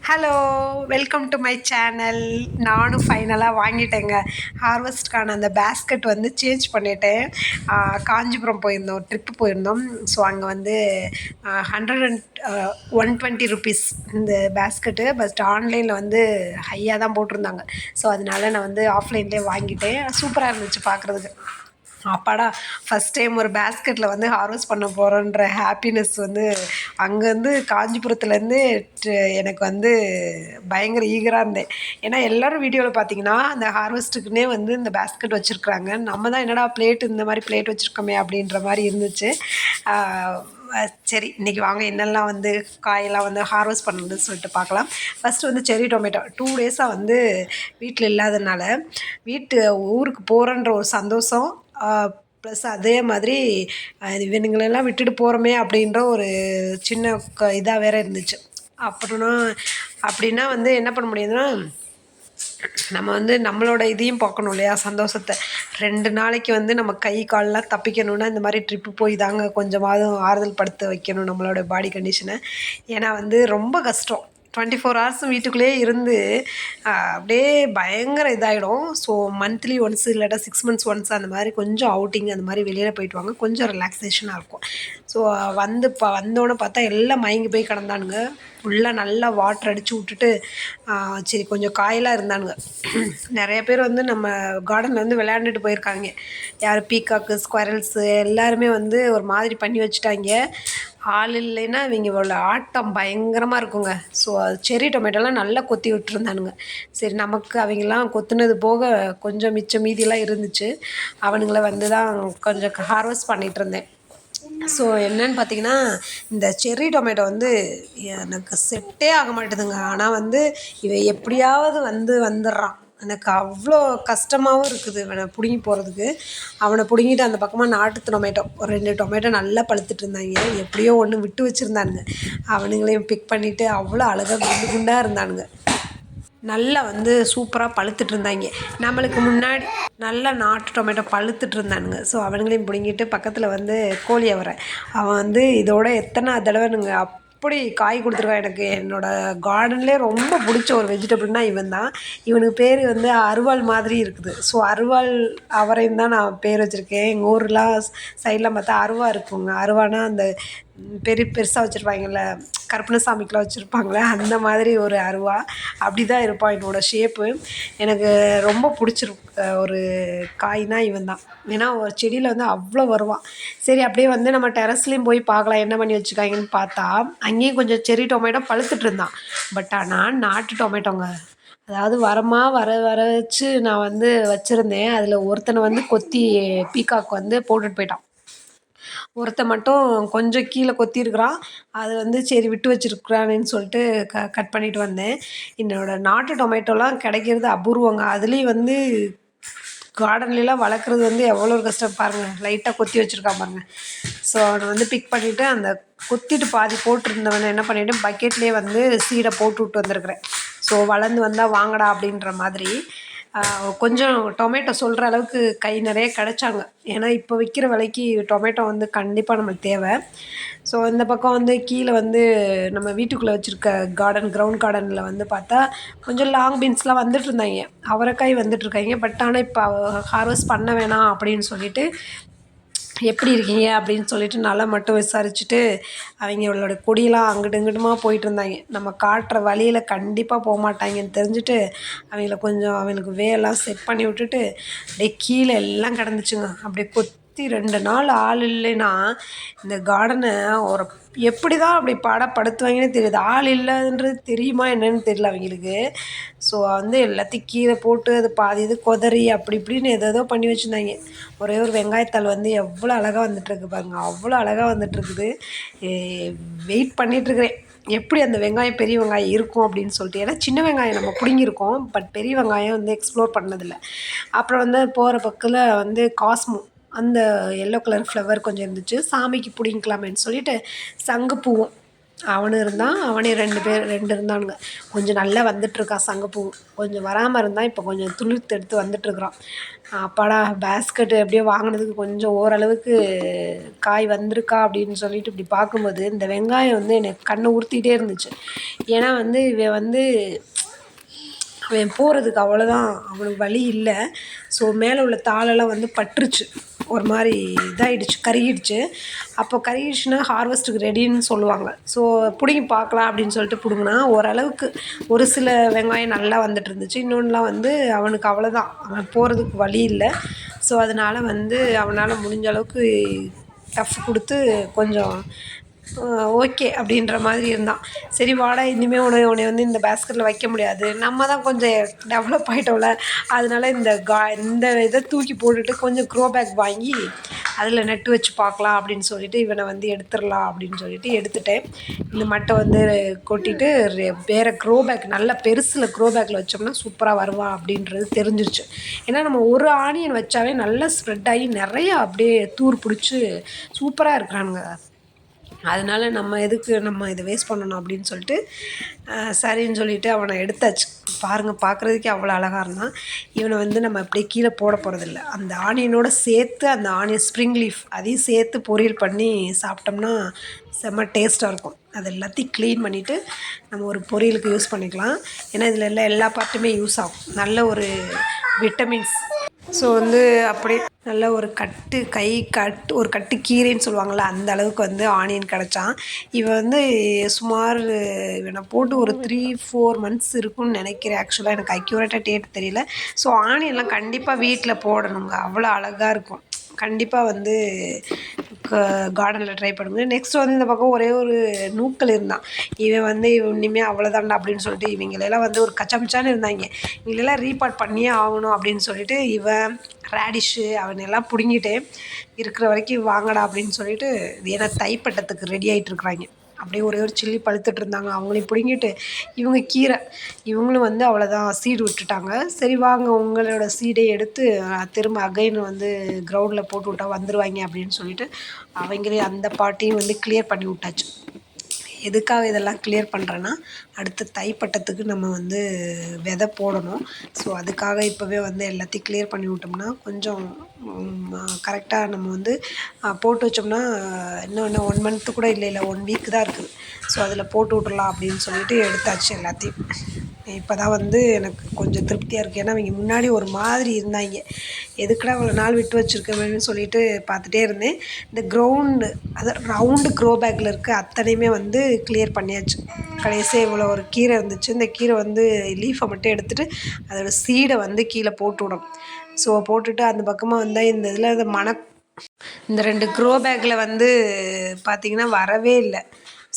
Hello, welcome to my channel. நானும் ஃபைனலாக வாங்கிட்டேங்க. ஹார்வெஸ்ட்க்கான அந்த பேஸ்கெட் வந்து சேஞ்ச் பண்ணிட்டேன். காஞ்சிபுரம் போயிருந்தோம், ட்ரிப்பு போயிருந்தோம். ஸோ அங்கே வந்து 120 ருபீஸ் இந்த பேஸ்கெட்டு. பட் ஆன்லைனில் வந்து ஹையாக தான் போட்டிருந்தாங்க. ஸோ அதனால நான் வந்து ஆஃப்லைன்லேயே வாங்கிட்டேன். சூப்பராக இருந்துச்சு பார்க்குறதுக்கு. அப்பாடா, ஃபஸ்ட் டைம் ஒரு பேஸ்கெட்டில் வந்து ஹார்வெஸ்ட் பண்ண போகிறோன்ற ஹாப்பினஸ் வந்து அங்கேருந்து காஞ்சிபுரத்துலேருந்து எனக்கு வந்து பயங்கர ஈகராக இருந்தேன். ஏன்னா எல்லோரும் வீடியோவில் பார்த்தீங்கன்னா அந்த ஹார்வெஸ்ட்டுக்குன்னே வந்து இந்த பேஸ்கெட் வச்சுருக்குறாங்க. நம்ம தான் என்னடா பிளேட் இந்த மாதிரி பிளேட் வச்சுருக்கோமே அப்படின்ற மாதிரி இருந்துச்சு. சரி, இன்றைக்கி வாங்க என்னெல்லாம் வந்து காயெல்லாம் வந்து ஹார்வெஸ்ட் பண்ணுறதுன்னு சொல்லிட்டு பார்க்கலாம். ஃபஸ்ட்டு வந்து செர்ரி டொமேட்டோ 2 டேஸாக வந்து வீட்டில் இல்லாததுனால ஊருக்கு போகிறேன்ற ஒரு சந்தோஷம், ப்ளஸ் அதே மாதிரி இவனுங்களெல்லாம் விட்டுட்டு போகிறோமே அப்படின்ற ஒரு சின்ன இதாக வேறு இருந்துச்சு. அப்படின்னா வந்து என்ன பண்ண முடியுதுன்னா, நம்ம வந்து நம்மளோட இதையும் பார்க்கணும் இல்லையா, சந்தோஷத்தை. 2 நாளைக்கு வந்து நம்ம கை கால்லாம் தப்பிக்கணுன்னா இந்த மாதிரி ட்ரிப்பு போய் தாங்க கொஞ்சமாவது ஆறுதல் படுத்த வைக்கணும் நம்மளோட பாடி கண்டிஷனை. ஏன்னா வந்து ரொம்ப கஷ்டம். 24 ஹவர்ஸும் வீட்டுக்குள்ளேயே இருந்து அப்படியே பயங்கர இதாகிடும். ஸோ மந்த்லி ஒன்ஸ் இல்லாட்டா 6 மந்த்ஸ் ஒன்ஸ் அந்த மாதிரி கொஞ்சம் அவுட்டிங் அந்த மாதிரி வெளியில் போயிட்டு வாங்க, கொஞ்சம் ரிலாக்ஸேஷனாக இருக்கும். ஸோ வந்தோடனே பார்த்தா எல்லாம் மயங்கி போய் கிடந்தானுங்க. ஃபுல்லாக நல்லா வாட்டர் அடித்து விட்டுட்டு சரி கொஞ்சம் காயெல்லாம் இருந்தானுங்க. நிறைய பேர் வந்து நம்ம கார்டனில் வந்து விளையாண்டுட்டு போயிருக்காங்க. யார் பீகாக்கு, ஸ்குவரல்ஸு எல்லாருமே வந்து ஒரு மாதிரி பண்ணி வச்சுட்டாங்க. ஆள் இல்லைன்னா இவங்களோட ஆட்டம் பயங்கரமாக இருக்குங்க. ஸோ செர்ரி டொமேட்டோலாம் நல்லா கொத்தி விட்டுருந்தானுங்க. சரி, நமக்கு அவங்கெல்லாம் கொத்துனது போக கொஞ்சம் மிச்சம் மீதியெல்லாம் இருந்துச்சு. அவனுங்களை வந்து தான் கொஞ்சம் ஹார்வெஸ்ட் பண்ணிகிட்டு இருந்தேன். ஸோ என்னென்னு பார்த்தீங்கன்னா, இந்த செர்ரி டொமேட்டோ வந்து எனக்கு செட்டே ஆக மாட்டேதுங்க. ஆனால் வந்து இவன் எப்படியாவது வந்துடுறான். எனக்கு அவ்வளோ கஷ்டமாகவும் இருக்குது இவனை பிடுங்கி போகிறதுக்கு. அவனை பிடுங்கிட்டு அந்த பக்கமாக நாட்டு டொமேட்டோ ஒரு 2 டொமேட்டோ நல்லா பழுத்துட்டு இருந்தாங்க. எப்படியோ ஒன்று விட்டு வச்சுருந்தானுங்க. அவனுங்களையும் பிக் பண்ணிவிட்டு அவ்வளோ அழகாக குண்டு குண்டாக இருந்தானுங்க. நல்லா வந்து சூப்பராக பழுத்துட்டு இருந்தாங்க. நம்மளுக்கு முன்னாடி நல்லா நாட்டு டொமேட்டோ பழுத்துட்டு இருந்தானுங்க. ஸோ அவனுங்களையும் பிடுங்கிட்டு பக்கத்தில் வந்து கோழி அவரை அவன் வந்து இதோட எத்தனை தடவைனுங்க அப்படி காய் கொடுத்துருக்கான். எனக்கு என்னோடய கார்டன்லேயே ரொம்ப பிடிச்ச ஒரு வெஜிடபிள்னால் இவன் தான். இவனுக்கு பேர் வந்து அருவாள் மாதிரி இருக்குது. ஸோ அருவாள் அவரையும் தான் நான் பேர் வச்சுருக்கேன். எங்கள் ஊர்லாம் சைடெலாம் பார்த்தா அருவா இருக்குங்க. அருவானா அந்த பெருசாக வச்சுருப்பாங்கல்ல, கருப்பணசாமிக்கெலாம் வச்சுருப்பாங்களே அந்த மாதிரி ஒரு அருவா. அப்படி தான் இருப்பான் என்னோடய ஷேப்பு. எனக்கு ரொம்ப பிடிச்சிருக்கு ஒரு காய்னால் இவன் தான். ஏன்னா ஒரு செடியில் வந்து அவ்வளோ வருவான். சரி, அப்படியே வந்து நம்ம டெரஸ்லேயும் போய் பார்க்கலாம் என்ன பண்ணி வச்சுருக்காங்கன்னு பார்த்தா, அங்கேயும் கொஞ்சம் செர்ரி டொமேட்டோ பழுத்துட்டு இருந்தான். பட் ஆனால் நாட்டு டொமேட்டோங்க. அதாவது வர வச்சு நான் வந்து வச்சுருந்தேன். அதில் ஒருத்தனை வந்து கொத்தி பீகாக் வந்து போட்டுட்டு போயிட்டான். ஒருத்தன் மட்டும் கொஞ்சம் கீழே கொத்திருக்கிறான். அது வந்து சரி விட்டு வச்சுருக்குறானேன்னு சொல்லிட்டு கட் பண்ணிட்டு வந்தேன். என்னோடய நாட்டு டொமேட்டோலாம் கிடைக்கிறது அபூர்வங்க. அதுலேயும் வந்து கார்டன்லாம் வளர்க்குறது வந்து எவ்வளோ ஒரு கஷ்டம் பாருங்கள். லைட்டாக கொத்தி வச்சுருக்கான் பாருங்கள். ஸோ அவனை வந்து பிக் பண்ணிவிட்டு அந்த கொத்திட்டு பாதி போட்டிருந்தவனை என்ன பண்ணிவிட்டு பக்கெட்லேயே வந்து சீடை போட்டு விட்டு வந்திருக்கிறேன். ஸோ வளர்ந்து வந்தால் வாங்கடா அப்படின்ற மாதிரி. கொஞ்சம் டொமேட்டோ சொல்கிற அளவுக்கு கை நிறைய கிடச்சாங்க. ஏன்னா இப்போ விற்கிற விலைக்கு டொமேட்டோ வந்து கண்டிப்பாக நம்மளுக்கு தேவை. ஸோ இந்த பக்கம் வந்து கீழே வந்து நம்ம வீட்டுக்குள்ளே வச்சுருக்க கிரவுண்ட் கார்டனில் வந்து பார்த்தா கொஞ்சம் லாங் பீன்ஸ்லாம் வந்துட்டுருந்தாங்க. அவரைக்காய் வந்துட்டுருக்காங்க. பட் ஆனால் இப்போ ஹார்வெஸ்ட் பண்ண வேணாம் அப்படின்னு சொல்லிவிட்டு, எப்படி இருக்கீங்க அப்படின்னு சொல்லிட்டு நல்லா மட்டும் விசாரிச்சுட்டு அவங்களோட கொடியெல்லாம் அங்கிட்டு இங்கிட்டுமா போயிட்டு இருந்தாங்க. நம்ம காட்டுற வழியில் கண்டிப்பாக போக மாட்டாங்கன்னு தெரிஞ்சுட்டு அவங்களுக்கு வேலாம் செட் பண்ணி விட்டுட்டு அப்படியே கீழே எல்லாம் கிடந்துச்சுங்க. அப்படியே கொத்தி 2 நாள் ஆள் இல்லைன்னா இந்த கார்டனை ஒரு எப்படி தான் அப்படி படுத்துவாங்கன்னு தெரியுது. ஆள் இல்லைன்றது தெரியுமா என்னன்னு தெரியல அவங்களுக்கு. ஸோ வந்து எல்லாத்தையும் கீழே போட்டு அது பாதி இது கொதறி அப்படி இப்படின்னு ஏதோ பண்ணி வச்சுருந்தாங்க. ஒரே ஒரு வெங்காயத்தாள் வந்து எவ்வளோ அழகாக வந்துட்டுருக்கு பாருங்க. அவ்வளோ அழகாக வந்துட்டுருக்குது. வெயிட் பண்ணிகிட்ருக்கிறேன் எப்படி அந்த வெங்காயம் பெரிய வெங்காயம் இருக்கும் அப்படின்னு சொல்லிட்டு. ஏன்னா சின்ன வெங்காயம் நம்ம பிடுங்கியிருக்கோம். பட் பெரிய வெங்காயம் வந்து எக்ஸ்ப்ளோர் பண்ணதில்லை. அப்புறம் வந்து போகிற பக்கத்தில் வந்து காஸ்மோ அந்த எல்லோ கலர் ஃப்ளவர் கொஞ்சம் இருந்துச்சு. சாமிக்கு பிடிங்கிக்கலாமேன்னு சொல்லிவிட்டு சங்குப்பூவும் அவனும் இருந்தான், அவனே 2 இருந்தானுங்க. கொஞ்சம் நல்லா வந்துட்டுருக்கா சங்குப்பூ. கொஞ்சம் வராமல் இருந்தால் இப்போ கொஞ்சம் துளிர்த்து எடுத்து வந்துட்டுருக்குறான். அப்பாடா பேஸ்கெட்டு எப்படியோ வாங்கினதுக்கு கொஞ்சம் ஓரளவுக்கு காய் வந்திருக்கா அப்படின்னு சொல்லிட்டு இப்படி பார்க்கும்போது, இந்த வெங்காயம் வந்து எனக்கு கண்ணை உறுத்திக்கிட்டே இருந்துச்சு. ஏன்னா வந்து இவன் வந்து அவன் போகிறதுக்கு அவ்வளோதான், அவனுக்கு வழி இல்லை. ஸோ மேலே உள்ள தாளெல்லாம் வந்து பட்டுருச்சு, ஒரு மாதிரி இதாகிடுச்சு, கருகிடுச்சு. அப்போ கருகிடுச்சுன்னா ஹார்வெஸ்ட்டுக்கு ரெடின்னு சொல்லுவாங்க. ஸோ பிடுங்கி பார்க்கலாம் அப்படின்னு சொல்லிட்டு பிடுங்குனா ஓரளவுக்கு ஒரு சில வெங்காயம் நல்லா வந்துட்டு இருந்துச்சு. இன்னொன்றுலாம் வந்து அவனுக்கு அவ்வளோதான், அவன் போகிறதுக்கு வழி இல்லை. ஸோ அதனால் வந்து அவனால் முடிஞ்ச அளவுக்கு டஃப் கொடுத்து கொஞ்சம் ஓகே அப்படின்ற மாதிரி இருந்தான். சரி வாடா, இனிமேல் உன்னை வந்து இந்த பேஸ்கெட்டில் வைக்க முடியாது, நம்ம தான் கொஞ்சம் டெவலப் ஆகிட்டோம்ல, அதனால இந்த இதை தூக்கி போட்டுட்டு கொஞ்சம் க்ரோ பேக் வாங்கி அதில் நட்டு வச்சு பார்க்கலாம் அப்படின்னு சொல்லிட்டு இவனை வந்து எடுத்துடலாம் அப்படின்னு சொல்லிட்டு எடுத்துட்டேன். இந்த மட்டை வந்து கொட்டிட்டு வேறு க்ரோ பேக், நல்ல பெருசில் க்ரோ பேக்கில் வச்சோம்னா சூப்பராக வருவான் அப்படின்றது தெரிஞ்சிருச்சு. ஏன்னா நம்ம ஒரு ஆனியன் வச்சாவே நல்லா ஸ்ப்ரெட் ஆகி நிறையா அப்படியே தூர் பிடிச்சி சூப்பராக இருக்கிறானுங்க. அதனால நம்ம எதுக்கு நம்ம இதை வேஸ்ட் பண்ணணும் அப்படின்னு சொல்லிட்டு சரின்னு சொல்லிவிட்டு அவனை எடுத்தாச்சு. பாருங்கள், பார்க்குறதுக்கே அவ்வளோ அழகாக இருந்தான். இவனை வந்து நம்ம அப்படியே கீழே போட போகிறதில்ல, அந்த ஆனியனோடு சேர்த்து அந்த ஆனியன் ஸ்ப்ரிங் லீஃப் அதையும் சேர்த்து பொரியல் பண்ணி சாப்பிட்டோம்னா செம்ம டேஸ்ட்டாக இருக்கும். அது எல்லாத்தையும் க்ளீன் பண்ணிவிட்டு நம்ம ஒரு பொரியலுக்கு யூஸ் பண்ணிக்கலாம். ஏன்னா இதில் எல்லா பார்ட்டுமே யூஸ் ஆகும். நல்ல ஒரு விட்டமின்ஸ். ஸோ வந்து அப்படியே நல்ல ஒரு கட்டு கீரைன்னு சொல்லுவாங்கள்ல, அந்த அளவுக்கு வந்து ஆனியன் கிடச்சான். இவன் வந்து சுமார் இவனை போட்டு ஒரு 3-4 மந்த்ஸ் இருக்கும்னு நினைக்கிறேன். ஆக்சுவலாக எனக்கு அக்யூரேட்டாக டேட் தெரியல. ஸோ ஆனியன்லாம் கண்டிப்பாக வீட்டில் போடணுங்க, அவ்வளோ அழகாக இருக்கும். கண்டிப்பாக வந்து கார்டனில் ட்ரை பண்ணுங்க. நெக்ஸ்ட் வந்து இந்த பக்கம் ஒரே ஒரு நூக்கல் இருந்தான். இவன் வந்து இனிமேல் அவ்வளோதான்டா அப்படின்னு சொல்லிட்டு இவங்களெல்லாம் வந்து ஒரு கச்சமிச்சான்னு இருந்தாங்க. இவங்களெல்லாம் ரீபார்ட் பண்ணியே ஆகணும் அப்படின்னு சொல்லிட்டு இவன் ரேடிஷ்ஷு அவனெல்லாம் பிடுங்கிட்டு இருக்கிற வரைக்கும் வாங்கடா அப்படின்னு சொல்லிட்டு ஏன்னா தைப்பட்டத்துக்கு ரெடி ஆகிட்டு இருக்கிறாங்க. அப்படியே ஒரே ஒரு சில்லி பழுத்துட்டு இருந்தாங்க, அவங்களையும் பிடுங்கிட்டு இவங்க கீரை இவங்களும் வந்து அவ்வளோதான் சீடு விட்டுட்டாங்க. சரி வாங்க, உங்களோட சீடை எடுத்து திரும்ப அகைன் வந்து கிரவுண்டில் போட்டு விட்டா வந்துடுவாங்க அப்படின்னு சொல்லிட்டு அவங்களே அந்த பார்ட்டியும் வந்து கிளியர் பண்ணி விட்டாச்சு. எதுக்காக இதெல்லாம் கிளியர் பண்ணுறேன்னா, அடுத்த தைப்பட்டத்துக்கு நம்ம வந்து விதை போடணும். ஸோ அதுக்காக இப்போவே வந்து எல்லாத்தையும் கிளியர் பண்ணி விட்டோம்னா கொஞ்சம் கரெக்டாக நம்ம வந்து போட்டு வச்சோம்னா இன்னும் 1 மந்த்து கூட இல்லை 1 வீக் தான் இருக்குது. ஸோ அதில் போட்டு விட்றலாம் அப்படின்னு சொல்லிட்டு எடுத்தாச்சு எல்லாத்தையும். இப்போ தான் வந்து எனக்கு கொஞ்சம் திருப்தியாக இருக்குது. ஏன்னா அவங்க முன்னாடி ஒரு மாதிரி இருந்தாங்க, எதுக்குடா இவ்வளோ நாள் விட்டு வச்சுருக்கவேன்னு சொல்லிட்டு பார்த்துட்டே இருந்தேன். இந்த ரவுண்டு க்ரோ பேக்கில் இருக்க அத்தனையுமே வந்து கிளியர் பண்ணியாச்சு. கடைசியாக இவ்வளோ ஒரு கீரை இருந்துச்சு, இந்த கீரை வந்து லீஃபை மட்டும் எடுத்துகிட்டு அதோடய சீடை வந்து கீழே போட்டு விடணும். ஸோ போட்டுட்டு அந்த பக்கமாக வந்தால் இந்த இதில் இந்த 2 க்ரோ பேக்கில் வந்து பார்த்திங்கன்னா வரவே இல்லை.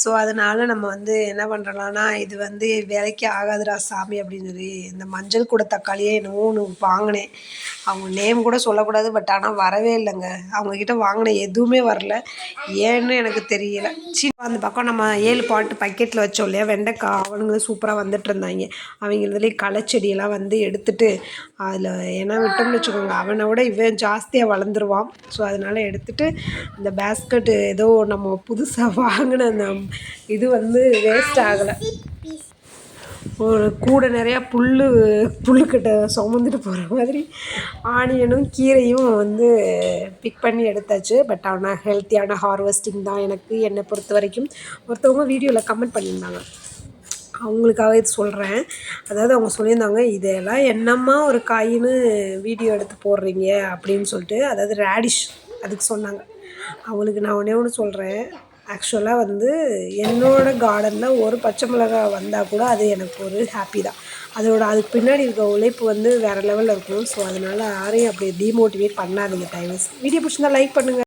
ஸோ அதனால் நம்ம வந்து என்ன பண்ணுறலான்னா, இது வந்து வேலைக்கு ஆகாதுடா சாமி அப்படின்னு சொல்லி இந்த மஞ்சள் கூட தக்காளியே என்னவோ ஒன்று வாங்கினேன். அவங்க நேம் கூட சொல்லக்கூடாது, பட் ஆனால் வரவே இல்லைங்க. அவங்கக்கிட்ட வாங்கின எதுவுமே வரல, ஏன்னு எனக்கு தெரியல. அந்த பக்கம் நம்ம 7 பாட்டு பக்கெட்டில் வச்சோம் இல்லையா வெண்டைக்காய், அவனுங்களும் சூப்பராக வந்துட்டு இருந்தாங்க. அவங்க இதுலேயே களைச்செடியெல்லாம் வந்து எடுத்துகிட்டு அதில் ஏன்னா விட்டோம்னு வச்சுக்கோங்க, அவனை விட இவன் ஜாஸ்தியாக வளர்ந்துருவான். ஸோ அதனால் எடுத்துகிட்டு இந்த பேஸ்கெட்டு ஏதோ நம்ம புதுசாக வாங்கின அந்த இது வந்து வேஸ்ட் ஆகலை. ஒரு கூட நிறையா புல்லுக்கிட்ட சுமந்துட்டு போகிற மாதிரி ஆனியனும் கீரையும் வந்து பிக் பண்ணி எடுத்தாச்சு. பட் ஆனால் ஹெல்த்தியான ஹார்வெஸ்டிங் தான் என்னை பொறுத்த வரைக்கும். ஒருத்தவங்க வீடியோவில் கமெண்ட் பண்ணியிருந்தாங்க, அவங்களுக்காக இது சொல்கிறேன். அதாவது அவங்க சொல்லியிருந்தாங்க, இதெல்லாம் என்னம்மா ஒரு காயின்னு வீடியோ எடுத்து போடுறீங்க அப்படின்னு சொல்லிட்டு, அதாவது ரேடிஷ் அதுக்கு சொன்னாங்க. அவங்களுக்கு நான் ஒன்று சொல்கிறேன், ஆக்சுவலாக வந்து என்னோடய கார்டனில் ஒரு பச்சை மிளகாய் வந்தால் கூட அது எனக்கு ஒரு ஹாப்பி தான். அதுக்கு பின்னாடி இருக்க உழைப்பு வந்து வேறு லெவலில் இருக்கும். ஸோ அதனால் யாரையும் அப்படி டீமோட்டிவேட் பண்ணாதீங்க தயவு. வீடியோ பிடிச்சிருந்தா லைக் பண்ணுங்கள்.